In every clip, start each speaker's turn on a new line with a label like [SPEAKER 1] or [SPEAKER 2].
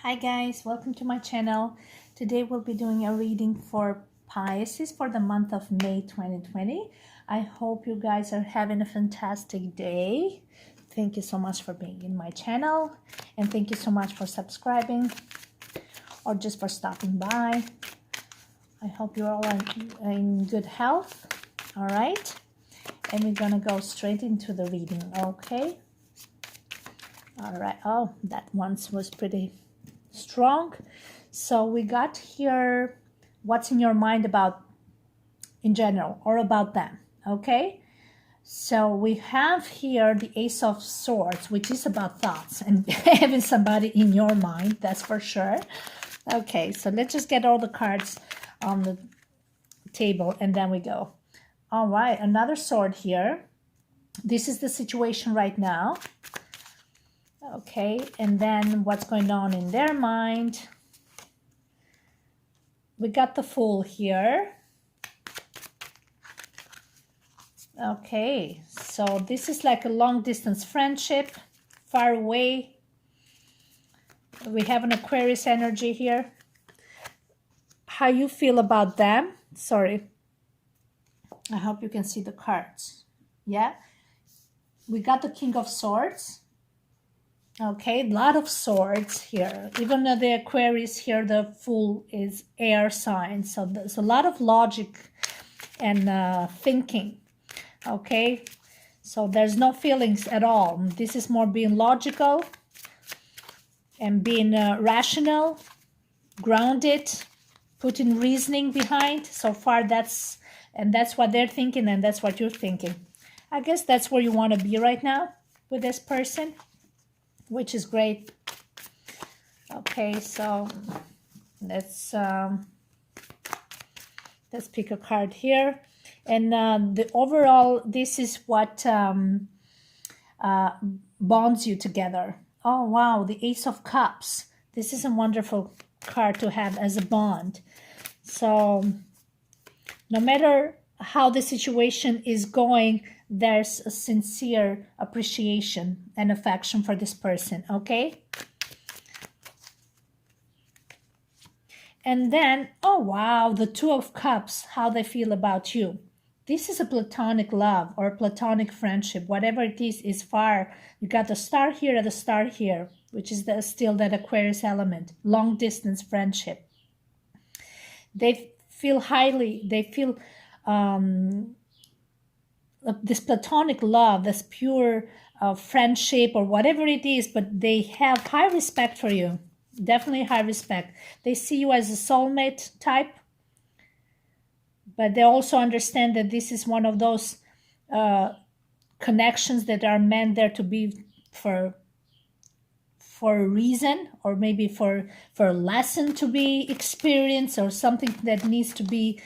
[SPEAKER 1] Hi guys, welcome to my channel. Today we'll be doing a reading for Pisces for the month of May 2020. I hope you guys are having a fantastic day. Thank you so much for being in my channel, and thank you so much for subscribing or just for stopping by. I hope you're all in good health. All right, and we're gonna go straight into the reading. Okay. All right. Oh, that once was pretty strong. So we got here what's in your mind about in general or about them. Okay, so we have here the Ace of Swords, which is about thoughts and having somebody in your mind, that's for sure. Okay, so let's just get all the cards on the table and then we go. All right, another sword here. This is the situation right now. Okay, and then what's going on in their mind. We got the Fool here. Okay, so this is like a long distance friendship, far away. We have an Aquarius energy here. How you feel about them? Sorry, I hope you can see the cards. Yeah, we got the King of Swords. Okay, a lot of swords here. Even though the Aquarius here, the Fool is air sign. So there's a lot of logic and thinking. Okay, so there's no feelings at all. This is more being logical and being rational, grounded, putting reasoning behind. So far that's what they're thinking, and that's what you're thinking. I guess that's where you want to be right now with this person, which is great. Okay, so let's pick a card here. And the overall, this is what bonds you together. Oh, wow, the Ace of Cups. This is a wonderful card to have as a bond. So no matter how the situation is going, there's a sincere appreciation and affection for this person, okay? And then, oh wow, the Two of Cups, how they feel about you. This is a platonic love or platonic friendship. Whatever it is far. You got the Star here and the Star here, which is still that Aquarius element. Long distance friendship. They feel this platonic love, this pure friendship or whatever it is, but they have high respect for you. Definitely high respect. They see you as a soulmate type, but they also understand that this is one of those connections that are meant there to be for a reason, or maybe for a lesson to be experienced, or something that needs to be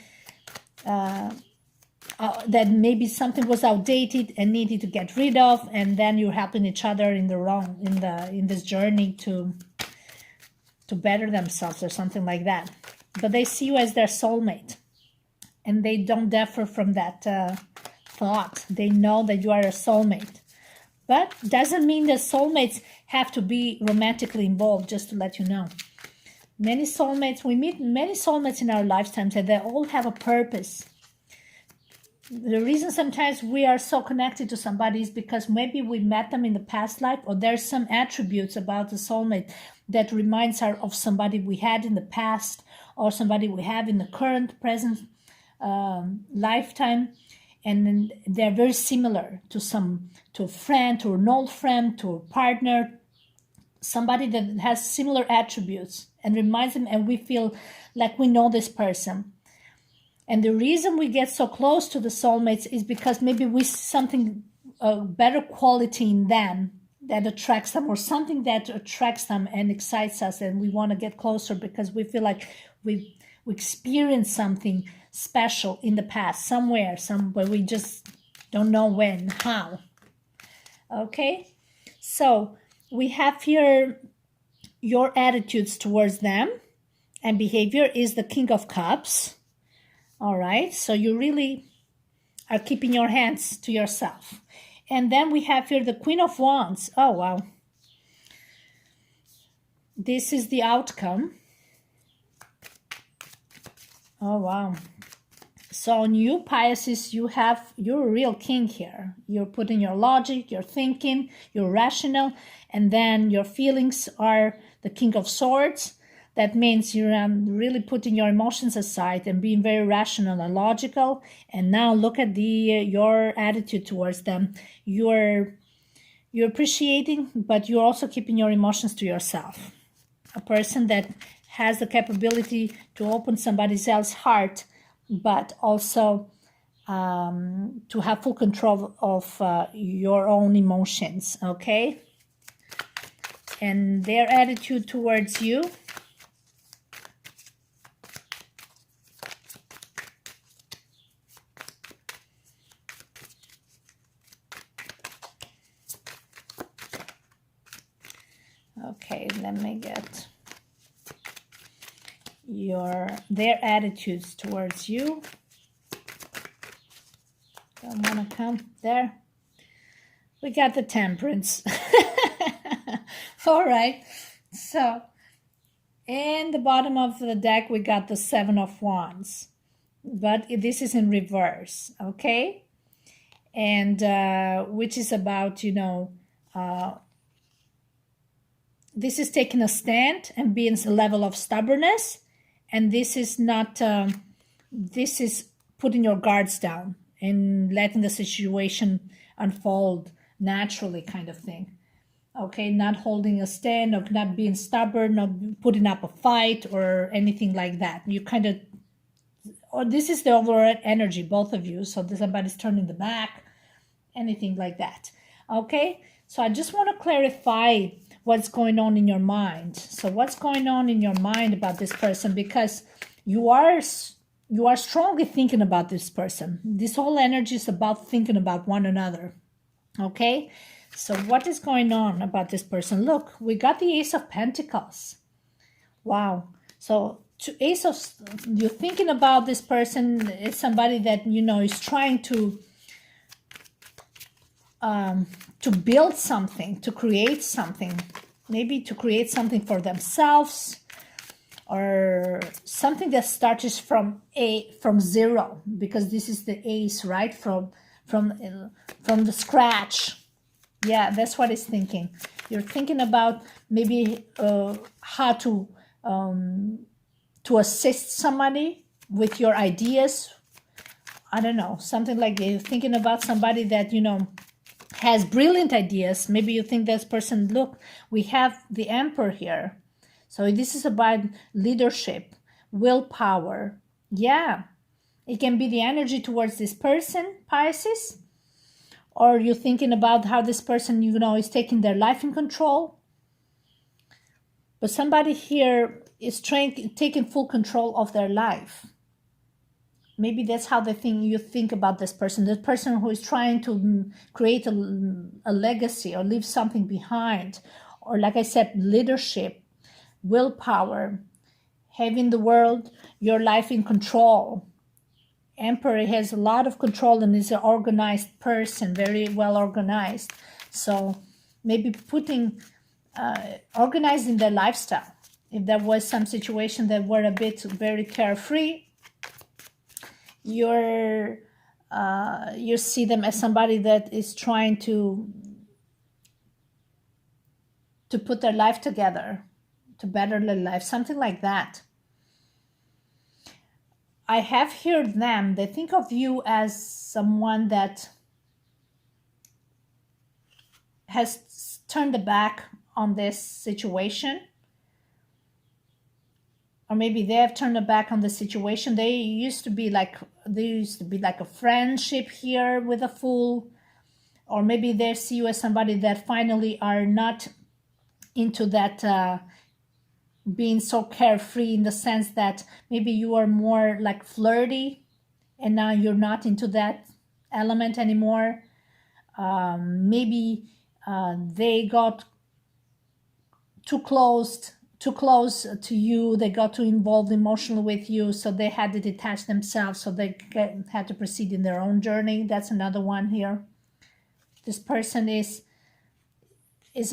[SPEAKER 1] that maybe something was outdated and needed to get rid of, and then you're helping each other in this journey to better themselves or something like that. But they see you as their soulmate, and they don't differ from that thought. They know that you are a soulmate, but doesn't mean that soulmates have to be romantically involved. Just to let you know, we meet many soulmates in our lifetimes, and they all have a purpose. The reason sometimes we are so connected to somebody is because maybe we met them in the past life, or there's some attributes about the soulmate that reminds us of somebody we had in the past, or somebody we have in the present lifetime, and then they're very similar to a friend, to an old friend, to a partner, somebody that has similar attributes and reminds them, and we feel like we know this person. And the reason we get so close to the soulmates is because maybe we see something, a better quality in them that attracts them, or something that attracts them and excites us, and we want to get closer because we feel like we experienced something special in the past, somewhere, we just don't know when, how. Okay, so we have here your attitudes towards them, and behavior is the King of Cups. All right, so you really are keeping your hands to yourself. And then we have here the Queen of Wands. Oh, wow. This is the outcome. Oh, wow. So on you, Pisces, you're a real king here. You're putting your logic, your thinking, you're rational, and then your feelings are the King of Swords. That means you're really putting your emotions aside and being very rational and logical. And now look at your attitude towards them. You're appreciating, but you're also keeping your emotions to yourself. A person that has the capability to open somebody else's heart, but also to have full control of your own emotions, okay? And their attitude towards you. Okay, let me get their attitudes towards you. Don't want to come there. We got the Temperance. All right. So, in the bottom of the deck, we got the Seven of Wands. But this is in reverse, okay? And which is about, this is taking a stand and being a level of stubbornness. And this is not, this is putting your guards down and letting the situation unfold naturally, kind of thing. Okay, not holding a stand, or not being stubborn, not putting up a fight or anything like that. You kind of, or this is the overall energy, both of you. So somebody's turning the back, anything like that. Okay, so I just want to clarify what's going on in your mind. So what's going on in your mind about this person? Because you are strongly thinking about this person. This whole energy is about thinking about one another. Okay, so what is going on about this person? Look, we got the Ace of Pentacles. Wow. So you're thinking about this person. It's somebody that is trying to build something, to create something, maybe to create something for themselves, or something that starts from zero, because this is the ace, right? From the scratch. Yeah, that's what it's thinking. You're thinking about maybe how to assist somebody with your ideas. I don't know, something like you're thinking about somebody that has brilliant ideas. Maybe you think this person, look, we have the Emperor here. So this is about leadership, willpower. Yeah, it can be the energy towards this person, Pisces. Or you're thinking about how this person, is taking their life in control. But somebody here is taking full control of their life. Maybe that's how you think about this person. The person who is trying to create a legacy or leave something behind. Or like I said, leadership, willpower, having the world, your life in control. Emperor has a lot of control and is an organized person, very well organized. So maybe organizing their lifestyle. If there was some situation that were a bit very carefree, you see them as somebody that is trying to put their life together, to better their life, something like that. I have heard them, they think of you as someone that has turned the back on this situation. Or maybe they have turned their back on the situation. There used to be like a friendship here with a Fool. Or maybe they see you as somebody that finally are not into that being so carefree, in the sense that maybe you are more like flirty and now you're not into that element anymore. Maybe they got too close to you, they got too involved emotionally with you, so they had to detach themselves, so they had to proceed in their own journey. That's another one here. this person is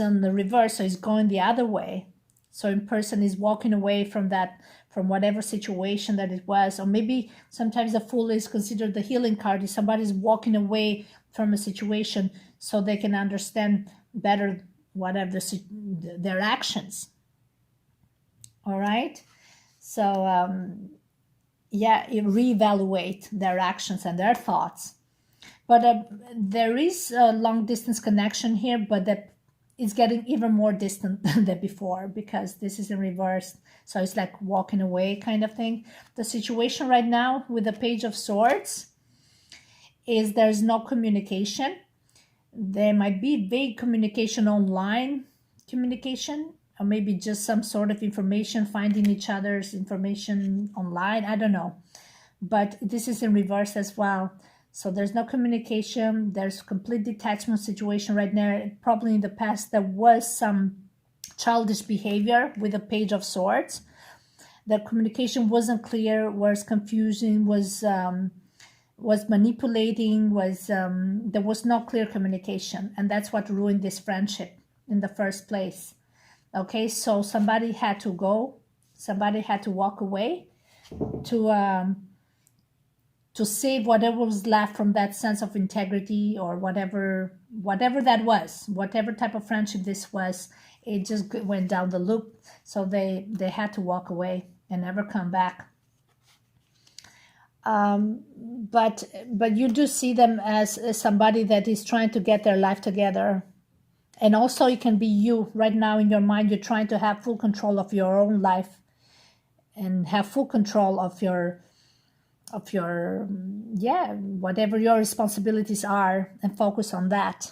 [SPEAKER 1] on the reverse, so is going the other way. So in person is walking away from that, from whatever situation that it was. Or maybe sometimes the Fool is considered the healing card. If somebody's walking away from a situation so they can understand better whatever their actions. All right. So yeah, reevaluate their actions and their thoughts. But there is a long distance connection here, but that it's getting even more distant than before, because this is in reverse. So it's like walking away kind of thing. The situation right now with the Page of Swords is there's no communication. There might be vague communication, online communication, or maybe just some sort of information, finding each other's information online. I don't know. But this is in reverse as well. So there's no communication. There's complete detachment situation right now. Probably in the past there was some childish behavior with the Page of Swords. The communication wasn't clear, was confusing, was manipulating, there was no clear communication, and that's what ruined this friendship in the first place. Okay, so somebody had to go, somebody had to walk away to save whatever was left from that sense of integrity, or whatever that was, whatever type of friendship this was. It just went down the loop. So they had to walk away and never come back. But you do see them as somebody that is trying to get their life together. And also it can be you right now in your mind. You're trying to have full control of your own life and have full control of your whatever your responsibilities are, and focus on that.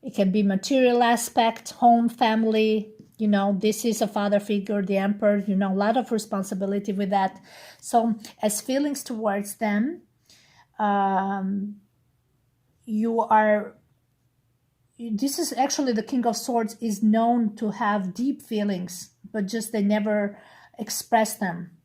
[SPEAKER 1] It can be material aspect, home, family. This is a father figure, the Emperor, a lot of responsibility with that. So as feelings towards them, this is actually the King of Swords is known to have deep feelings, but just they never express them,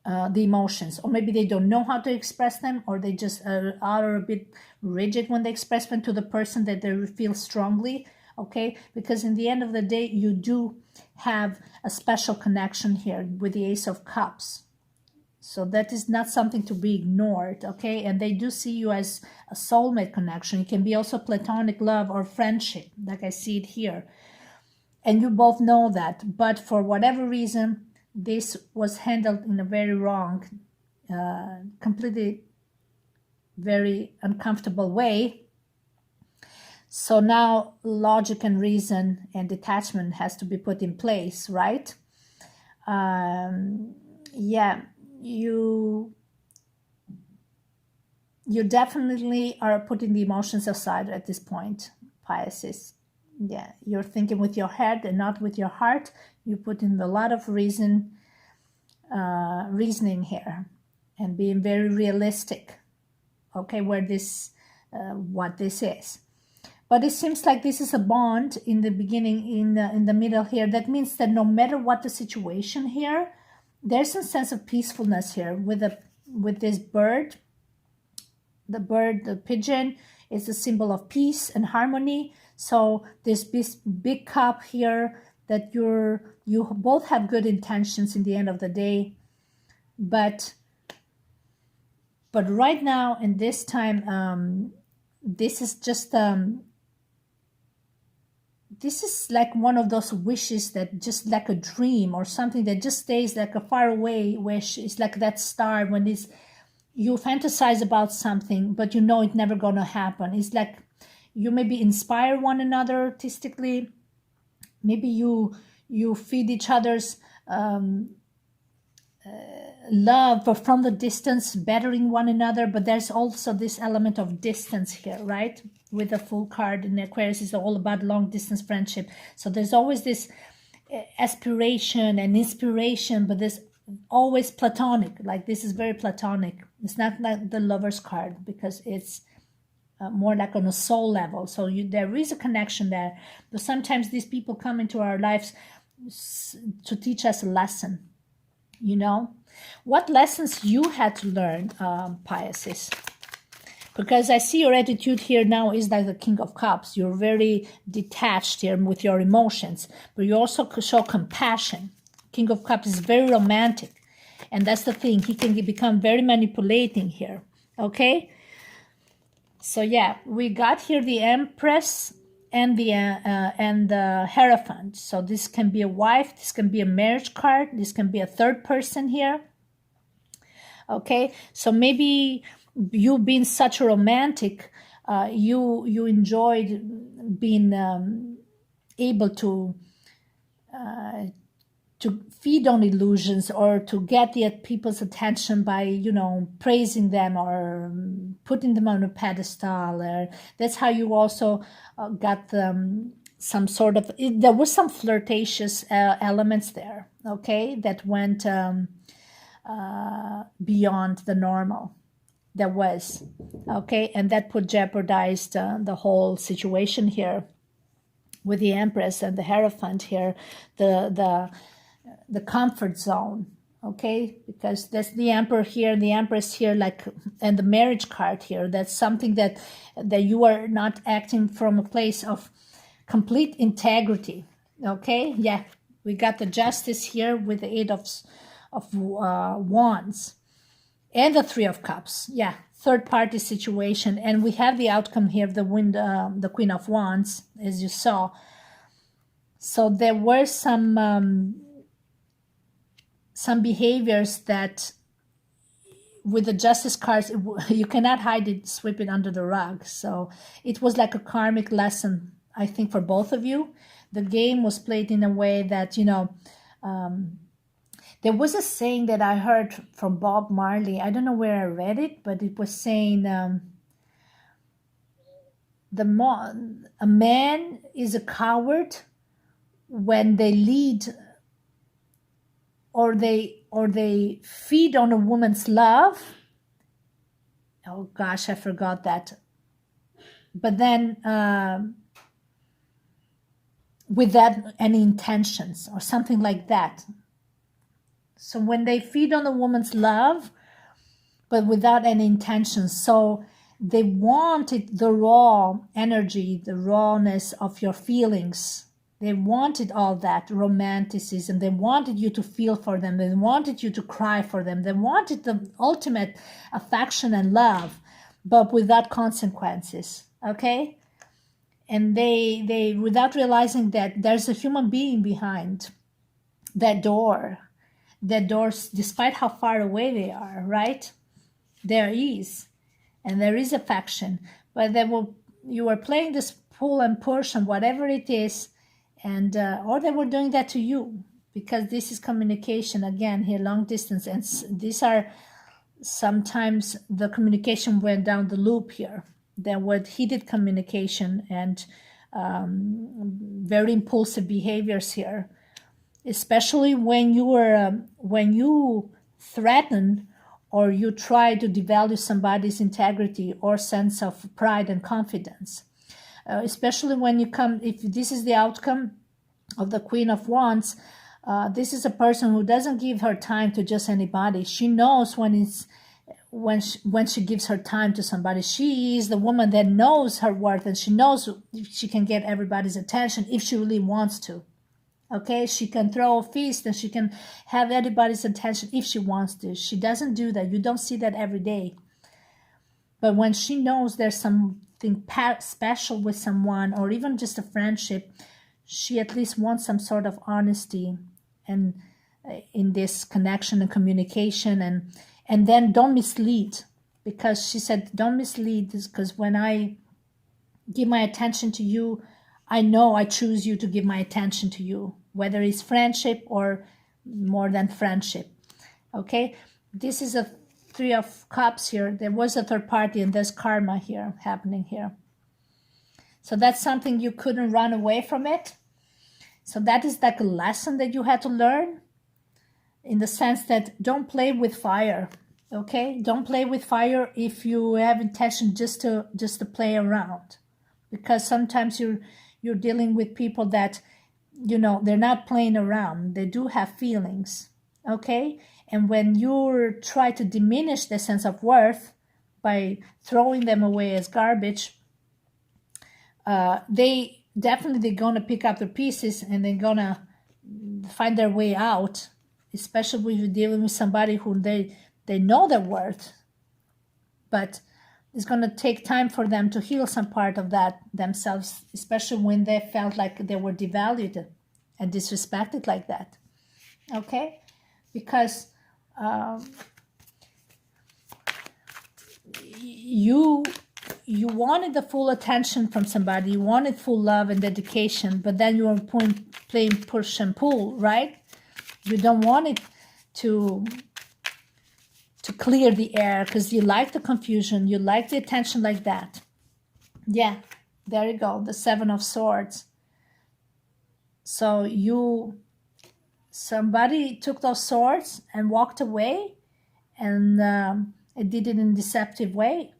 [SPEAKER 1] the emotions, or maybe they don't know how to express them, or they just are a bit rigid when they express them to the person that they feel strongly. Okay, because in the end of the day, you do have a special connection here with the Ace of Cups. So that is not something to be ignored, okay? And they do see you as a soulmate connection. It can be also platonic love or friendship, like I see it here. And you both know that. But for whatever reason, this was handled in a very wrong, completely very uncomfortable way. So now logic and reason and detachment has to be put in place, right? Yeah, you definitely are putting the emotions aside at this point, Pisces. Yeah, you're thinking with your head and not with your heart. You put in a lot of reasoning here, and being very realistic. Okay, where this, what this is. But it seems like this is a bond in the beginning, in the middle here. That means that no matter what the situation here, there's a sense of peacefulness here with this bird. The pigeon is a symbol of peace and harmony. So this big cup here, that you both have good intentions in the end of the day, but right now in this time, this is just this is like one of those wishes that just like a dream, or something that just stays like a faraway wish. It's like that star when you fantasize about something, but it's never gonna happen. It's like you maybe inspire one another artistically. Maybe you feed each other's love, or from the distance, bettering one another. But there's also this element of distance here, right? With the Fool card in Aquarius is all about long distance friendship. So there's always this aspiration and inspiration, but there's always platonic. Like this is very platonic. It's not like the Lover's card, because it's more like on a soul level. So there is a connection there. But sometimes these people come into our lives to teach us a lesson. What lessons you had to learn, Pisces? Because I see your attitude here now is like the King of Cups. You're very detached here with your emotions, but you also show compassion. King of Cups is very romantic. And that's the thing. He can become very manipulating here. Okay? So yeah, we got here the Empress and the Hierophant. So this can be a wife. This can be a marriage card. This can be a third person here. Okay? So maybe you being such a romantic, you enjoyed being able to feed on illusions or to get the people's attention by, you know, praising them or putting them on a pedestal. Or that's how you also got some sort of, there was some flirtatious elements there, okay, that went beyond the normal. There was, okay, and that jeopardized the whole situation here with the Empress and the Hierophant here, the comfort zone, okay, because that's the Emperor here, the Empress here, like, and the marriage card here. That's something that you are not acting from a place of complete integrity, okay. Yeah, we got the Justice here with the Eight of Wands. And the Three of Cups, yeah, third party situation. And we have the outcome here of the Queen of Wands, as you saw. So there were some behaviors that, with the Justice cards, you cannot hide it, sweep it under the rug. So it was like a karmic lesson, I think, for both of you. The game was played in a way that, you know, there was a saying that I heard from Bob Marley. I don't know where I read it, but it was saying a man is a coward when they lead or they feed on a woman's love. Oh gosh, I forgot that. But then without any intentions or something like that. So when they feed on a woman's love, but without any intentions. So they wanted the raw energy, the rawness of your feelings. They wanted all that romanticism. They wanted you to feel for them. They wanted you to cry for them. They wanted the ultimate affection and love, but without consequences, okay? And they without realizing that there's a human being behind that door. That doors, despite how far away they are, right? There is, and there is affection, but you were playing this pull and push and whatever it is, and or they were doing that to you, because this is communication again here, long distance, and these are sometimes the communication went down the loop here. There were heated communication and very impulsive behaviors here. Especially when you threaten or you try to devalue somebody's integrity or sense of pride and confidence. Especially when you come, if this is the outcome of the Queen of Wands, this is a person who doesn't give her time to just anybody. She knows when she gives her time to somebody. She is the woman that knows her worth, and she knows she can get everybody's attention if she really wants to. Okay, she can throw a feast and she can have everybody's attention if she wants to. She doesn't do that. You don't see that every day. But when she knows there's something special with someone, or even just a friendship, she at least wants some sort of honesty and in this connection and communication. And then don't mislead, because she said, don't mislead, because when I give my attention to you, I know I choose you to give my attention to you, whether it's friendship or more than friendship. Okay, this is a Three of Cups here. There was a third party, and there's karma here happening here. So that's something you couldn't run away from it. So that is like a lesson that you had to learn, in the sense that don't play with fire. Okay, don't play with fire if you have intention just to play around, because sometimes you're dealing with people that, you know, they're not playing around. They do have feelings, okay? And when you try to diminish the sense of worth, by throwing them away as garbage, they definitely they're gonna pick up the pieces and they're gonna find their way out, especially if you're dealing with somebody who they know their worth, but it's going to take time for them to heal some part of that themselves, especially when they felt like they were devalued and disrespected like that. Okay? Because you wanted the full attention from somebody, you wanted full love and dedication, but then you were playing push and pull, right? You don't want it to clear the air because you like the confusion, you like the attention like that. Yeah, there you go, the Seven of Swords. So somebody took those swords and walked away, and it did it in a deceptive way.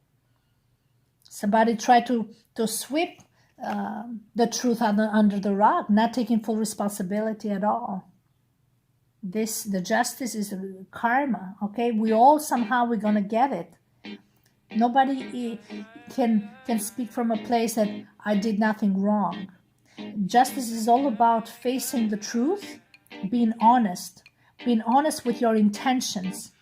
[SPEAKER 1] Somebody tried to sweep the truth under the rug, not taking full responsibility at all. The justice is karma, okay? We all somehow we're gonna get it. Nobody can speak from a place that I did nothing wrong. Justice is all about facing the truth, being honest with your intentions.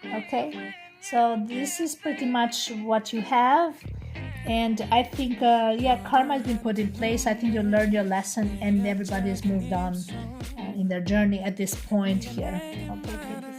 [SPEAKER 1] Okay, so this is pretty much what you have. And I think, karma has been put in place. I think you learned your lesson and everybody has moved on in their journey at this point here. Okay,